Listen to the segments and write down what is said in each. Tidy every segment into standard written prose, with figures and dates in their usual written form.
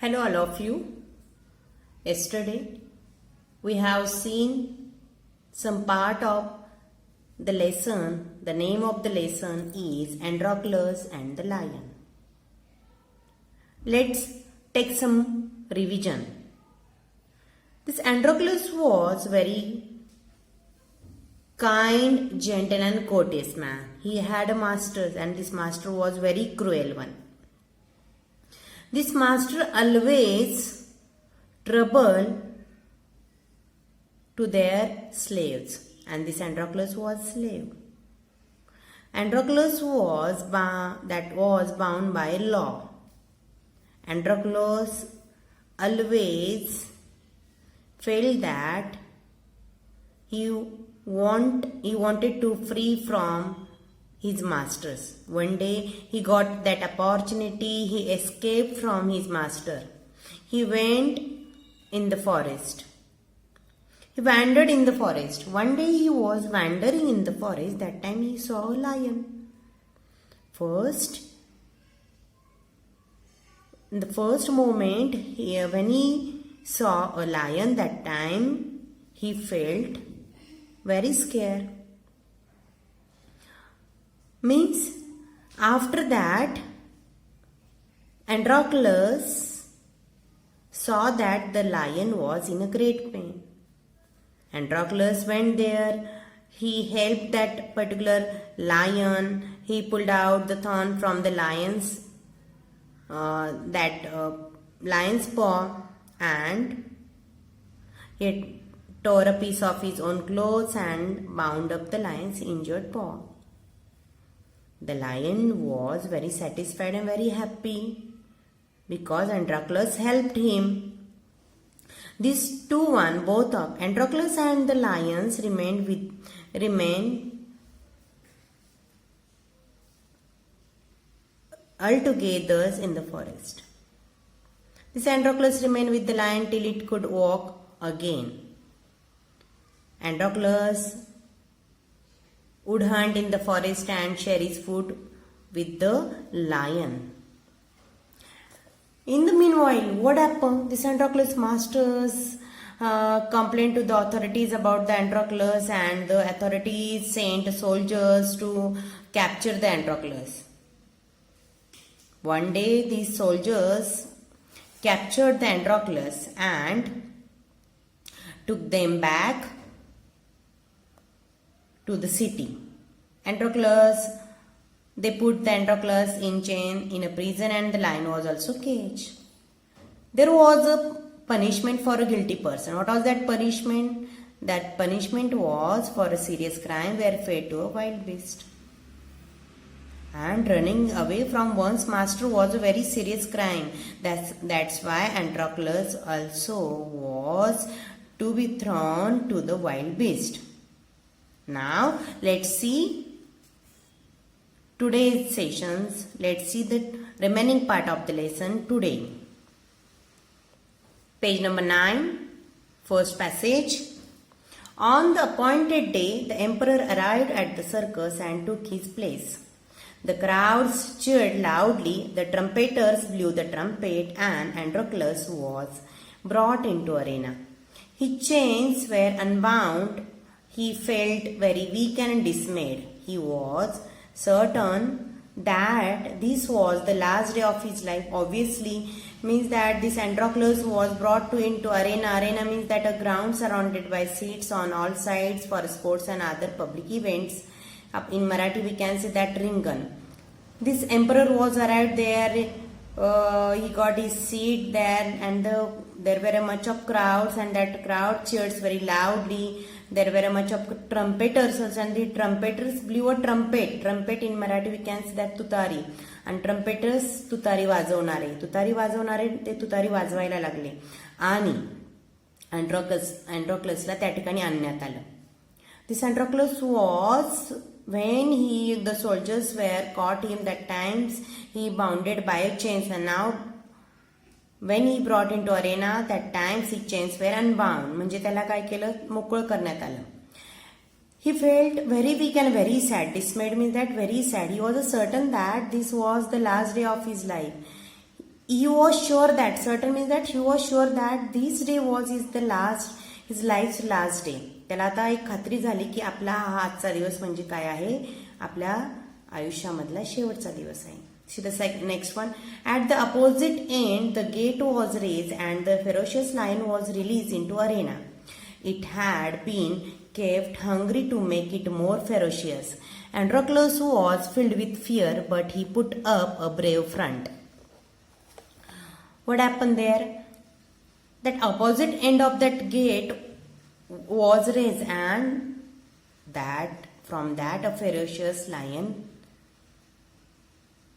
Hello, all of you. Yesterday, we have seen some part of the lesson. The name of the lesson is Androclus and the Lion. Let's take some revision. This Androclus was very kind, gentle and courteous man. He had a master and this master was very cruel one. This master always troubled to their slaves, and this Androclus was slave. Androclus was bound by law. Androclus always felt that he wanted to free from his masters. One day he got that opportunity. He escaped from his master. He went in the forest. He wandered in the forest. One day he was wandering in the forest. That time he saw a lion. In the first moment, when he saw a lion, that time he felt very scared. Means after that, Androclus saw that the lion was in a great pain. Androclus went there. He helped that particular lion. He pulled out the thorn from the lion's lion's paw, and he tore a piece of his own clothes and bound up the lion's injured paw. The lion was very satisfied and very happy because Androclus helped him. These both of Androclus and the lions remained altogether in the forest. This Androclus remained with the lion till it could walk again. Androclus would hunt in the forest and share his food with the lion. In the meanwhile, what happened? This Androclus masters complained to the authorities about the Androclus, and the authorities sent soldiers to capture the Androclus. One day these soldiers captured the Androclus and took them back to the city. They put the Androclus in chain in a prison, and the lion was also caged. There was a punishment for a guilty person. What was that punishment? That punishment was for a serious crime were fed to a wild beast. And running away from one's master was a very serious crime. That's why Androclus also was to be thrown to the wild beast. Now let's see today's sessions. Let's see the remaining part of the lesson today. Page number 9, first passage. On the appointed day, the emperor arrived at the circus and took his place. The crowds cheered loudly, the trumpeters blew the trumpet, and Androclus was brought into arena. His chains were unbound. He felt very weak and dismayed. He was certain that this was the last day of his life. Obviously, means that this Androclus was brought into arena. Arena means that a ground surrounded by seats on all sides for sports and other public events. In Marathi, we can say that ringan. This emperor was arrived there. He got his seat there, and there were a much of crowds, and that crowd cheers very loudly. There were a much of trumpeters also, and the trumpeters blew a trumpet. Trumpet in Marathi we can say that tutari. And trumpeters तुतारी वाजवणारे ते तुतारी वाजवायला लागले आणि अँड्रोक्लसला त्या ठिकाणी आणण्यात आलं. This Androclus was, when the soldiers were caught him, that times he bounded by chains, and now when he brought into arena, that times his chains were unbound. म्हणजे त्याला काय केलं, मोकळं करण्यात आलं. He felt very weak and very sad. Dismayed means that very sad. He was certain that this was the last day of his life. he was sure that, certain means that he was sure that this day was his life's last day. त्याला आता एक खात्री झाली की आपला हा आजचा दिवस म्हणजे काय आहे, आपल्या आयुष्यामधला शेवटचा दिवस आहे. See the next one. At the opposite end, the gate was raised and the ferocious lion was released into arena. It had been kept hungry to make it more ferocious. Androclus was filled with fear, but he put up a brave front. What happened there? That opposite end of that gate was raised, and that from that a ferocious lion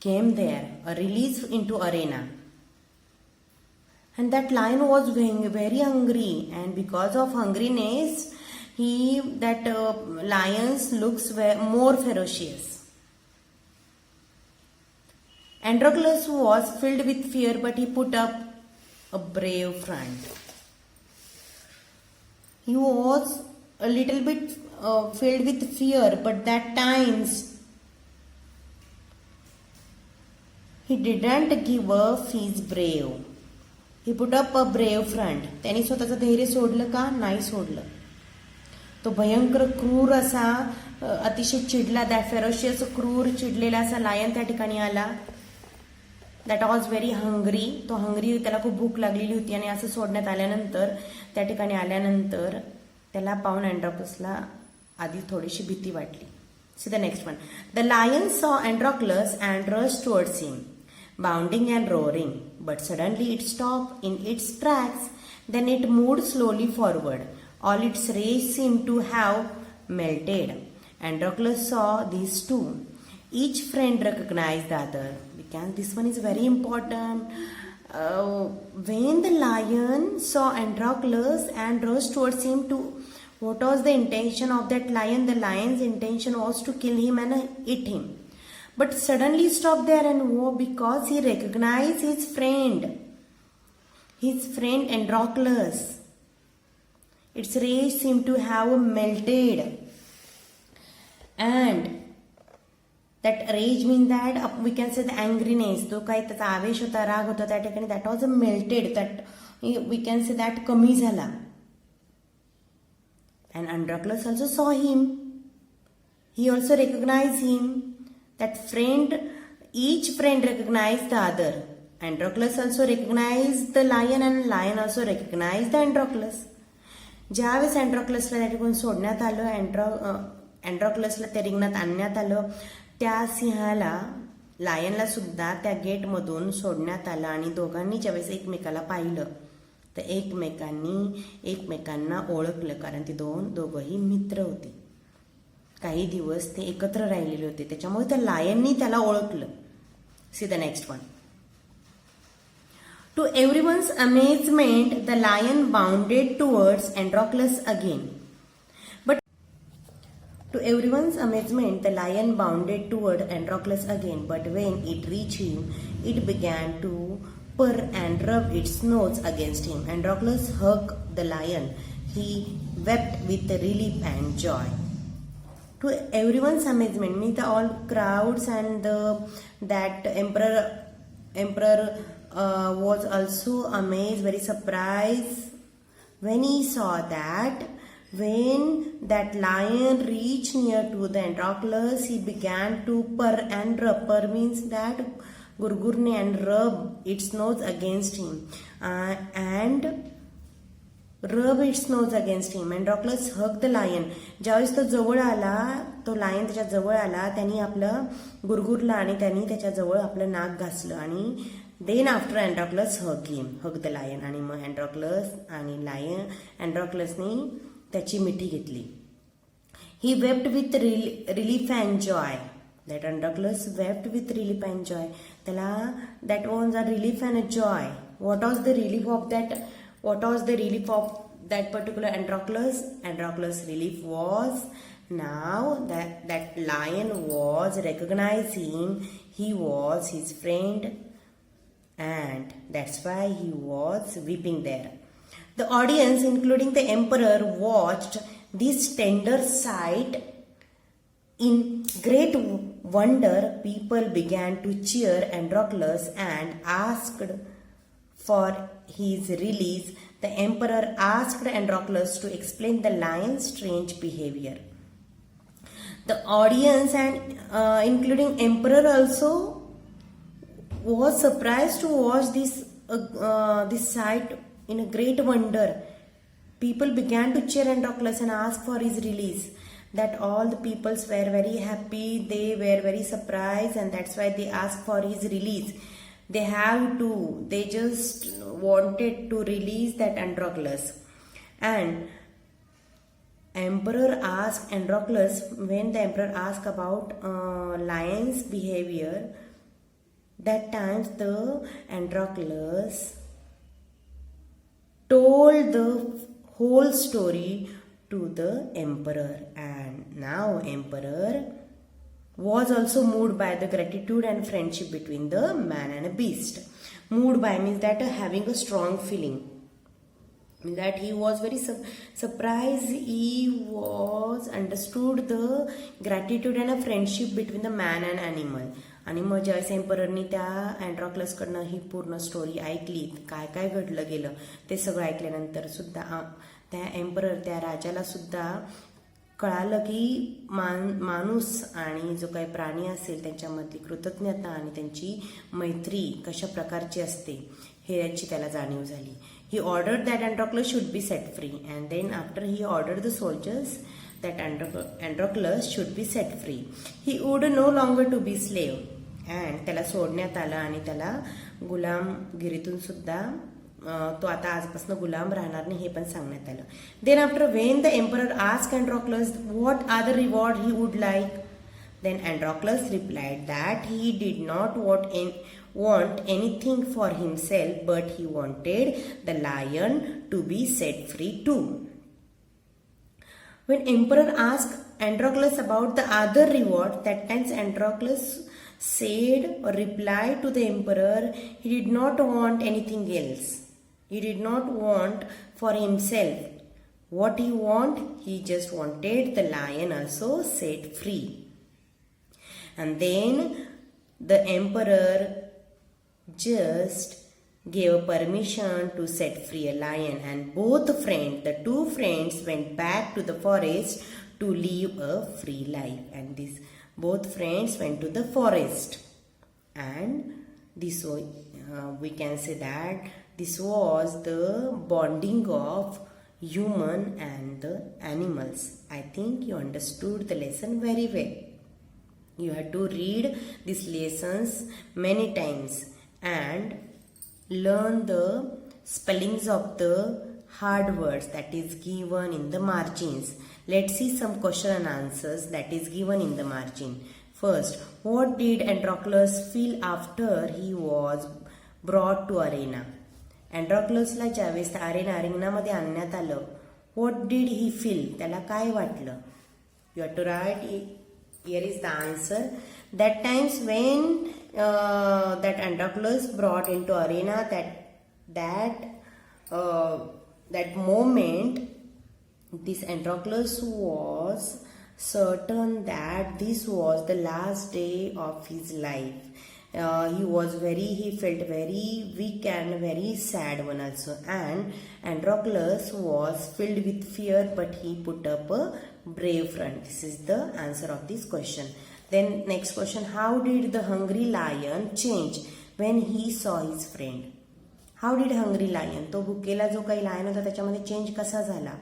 came there, a release into arena. And that lion was very hungry, and because of hungriness, lions looks more ferocious. Androclus was filled with fear, but he put up a brave front. He was a little bit filled with fear, but that times he didn't give up his brave. He put up a brave front. त्यांनी स्वतःचं धैर्य सोडलं का? नाही सोडलं. तो भयंकर क्रूर असा अतिशय चिडला, दॅट फेरोशियस क्रूर चिडलेला असा लायन त्या ठिकाणी आला. That was very hungry. तो हंग्री, त्याला खूप भूक लागलेली होती आणि असं सोडण्यात आल्यानंतर, त्या ठिकाणी आल्यानंतर त्याला पाहून अँड्रोक्लसला आधी थोडीशी भीती वाटली. See the next one. The lion saw Androclus and rushed towards him, bounding and roaring. But suddenly it stopped in its tracks. Then it moved slowly forward. All its rage seemed to have melted. Androclus saw these two. Each friend recognized the other. This one is very important. When the lion saw Androclus and rushed towards him what was the intention of that lion? The lion's intention was to kill him and eat him. But suddenly stopped there and because he recognized his friend Androclus. Its rage seemed to have melted. And that rage means that we can say the angriness. तो काही त्याचा आवेश होता, राग होता त्या ठिकाणी, that was melted. That we can say that कमी झाला. And Androclus also saw him. He also recognized him. That friend, each friend recognized the other. Androclus also recognized the lion and lion also recognized the Androclus. ज्यावेळेस अँड्रोक्लसला त्या ठिकाणी सोडण्यात आलं, अँड्रोक्लसला त्या रिंगणात आणण्यात आलं, त्या सिंहाला, लायनला सुद्धा त्या गेटमधून सोडण्यात आलं आणि दोघांनी ज्यावेळेस एकमेकाला पाहिलं तर एकमेकांना ओळखलं, कारण ते दोघंही मित्र होते. काही दिवस ते एकत्र राहिलेले होते, त्याच्यामुळे त्या लायननी त्याला ओळखलं. See the next one. To everyone's amazement, the lion bounded towards Androclus again. To everyone's amazement, the lion bounded toward Androclus again, but when it reached him, it began to purr and rub its nose against him. Androclus hugged the lion. He wept with relief and joy. To everyone's amazement means all crowds and that emperor was also amazed, very surprised when he saw that when that lion reached near to the Androclus, he began to purr and rub. Purr means that gurgurne and rub its nose against him and rub its nose against him. Androclus hugged the lion. ज्यावेळेस तो जवळ आला, तो lion त्याच्या जवळ आला, त्यांनी आपलं गुरगुरला आणि त्यांनी त्याच्या जवळ आपलं नाक घासलं आणि then after Androclus hugged the lion. आणि मग Androclusनी त्याची मिठी घेतली. He wept with relief and joy. That Androclus wept with relief and joy. त्याला that was a relief and a joy. What was the relief of that? What was the relief of that particular Androclus? Androclus' relief was now that lion was recognizing he was his friend, and that's why he was weeping there. The audience, including the emperor, watched this tender sight in great wonder, people began to cheer Androclus and asked for his release. The emperor asked Androclus to explain the lion's strange behavior. The audience and including emperor also was surprised to watch this sight in a great wonder. People began to cheer Androclus and ask for his release. That all the peoples were very happy, they were very surprised, and that's why they asked for his release. They just wanted to release that Androclus. And emperor asked Androclus, when the emperor asked about lion's behavior, that times the Androclus told the whole story to the emperor, and now emperor was also moved by the gratitude and friendship between the man and a beast. Moved by means that having a strong feeling, that he was very surprised. He was understood the gratitude and a friendship between the man and animal. आणि मग ज्यावेळेस एम्पररनी त्या अँड्रॉक्लसकडनं ही पूर्ण story ऐकली, काय काय घडलं गेलं ते सगळं ऐकल्यानंतर सुद्धा त्या एम्परर, त्या राजाला सुद्धा कळालं की माणूस आणि जो काही प्राणी असेल त्यांच्यामधली कृतज्ञता आणि त्यांची मैत्री कशा प्रकारची असते हे याची त्याला जाणीव झाली. He ordered that Androclus should be set free, and then after he ordered the soldiers that Androclus should be set free. He would no longer to be slave, and त्याला सोडण्यात आलं आणि त्याला गुलामगिरीतून सुद्धा तो आता आजपासून गुलाम राहणार नाही हे पण सांगण्यात आलं. Then after when the emperor asked Androclus what other reward he would like, then Androclus replied that he did not want anything for himself, but he wanted the lion to be set free too. When emperor asked Androclus about the other reward, that times Androclus said or replied to the emperor he did not want anything else. He did not want for himself. What he want? He just wanted the lion also set free. And then the emperor just gave permission to set free a lion, and the two friends went back to the forest to live a free life. And these both friends went to the forest, and this we can say that this was the bonding of human and the animals. I think you understood the lesson very well. You have to read these lessons many times and learn the spellings of the hard words that is given in the margins. Let's see some question and answers that is given in the margin. First, what did Androclus feel after he was brought to arena? Androclusला ज्यावेळेस अरेनामध्ये आणण्यात आलं, what did he feel? त्याला काय वाटलं? You have to write. Here is the answer. That times when that Androclus brought into arena, that moment, this Androclus was certain that this was the last day of his life. He felt very weak and very sad one also. And Androclus was filled with fear, but he put up a brave front. This is the answer of this question. Then next question, how did the hungry lion change when he saw his friend? How did hungry lion, तो भुकेला जो काही lion होता त्याच्यामध्ये change कसा झाला?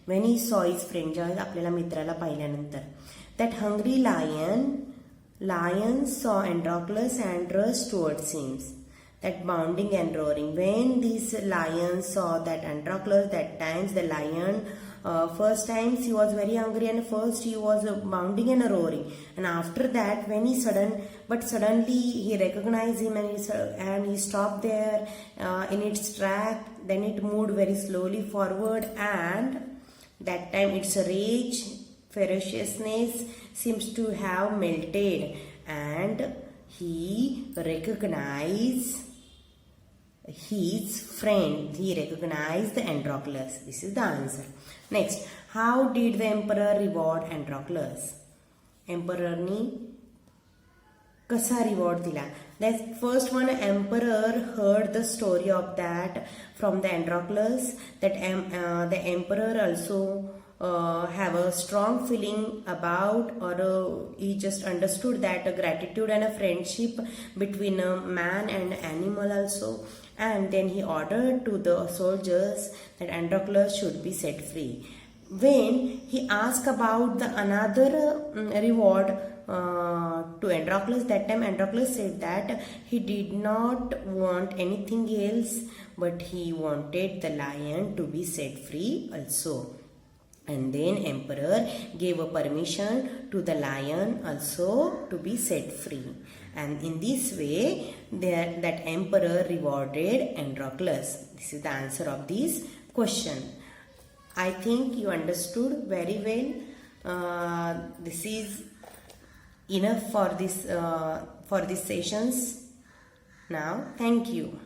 When he saw his friend, जेव्हा आपल्याला मित्राला पाहिल्यानंतर, that hungry lion saw Androclus and rushed towards him. That bounding and roaring. When this lion saw that Androclus, that times the lion, first times he was very hungry and first he was bounding and roaring. And after that, when suddenly he recognized him and he stopped there in its track. Then it moved very slowly forward, and that time its rage, ferociousness seems to have melted, and he recognized his friend. He recognized the Androclus. This is the answer. Next, how did the emperor reward Androclus? Emperor ni कसा reward दिला. That first one, emperor heard the story of that from the Androclus, that the emperor also have a strong feeling about, or he just understood that a gratitude and a friendship between a man and animal also. And then he ordered to the soldiers that Androclus should be set free. When he asked about the another reward to Androclus, that time Androclus said that he did not want anything else, but he wanted the lion to be set free also. And then emperor gave a permission to the lion also to be set free. And in this way, that emperor rewarded Androclus. This is the answer of this question. I think you understood very well. This is enough for this sessions. Now, thank you.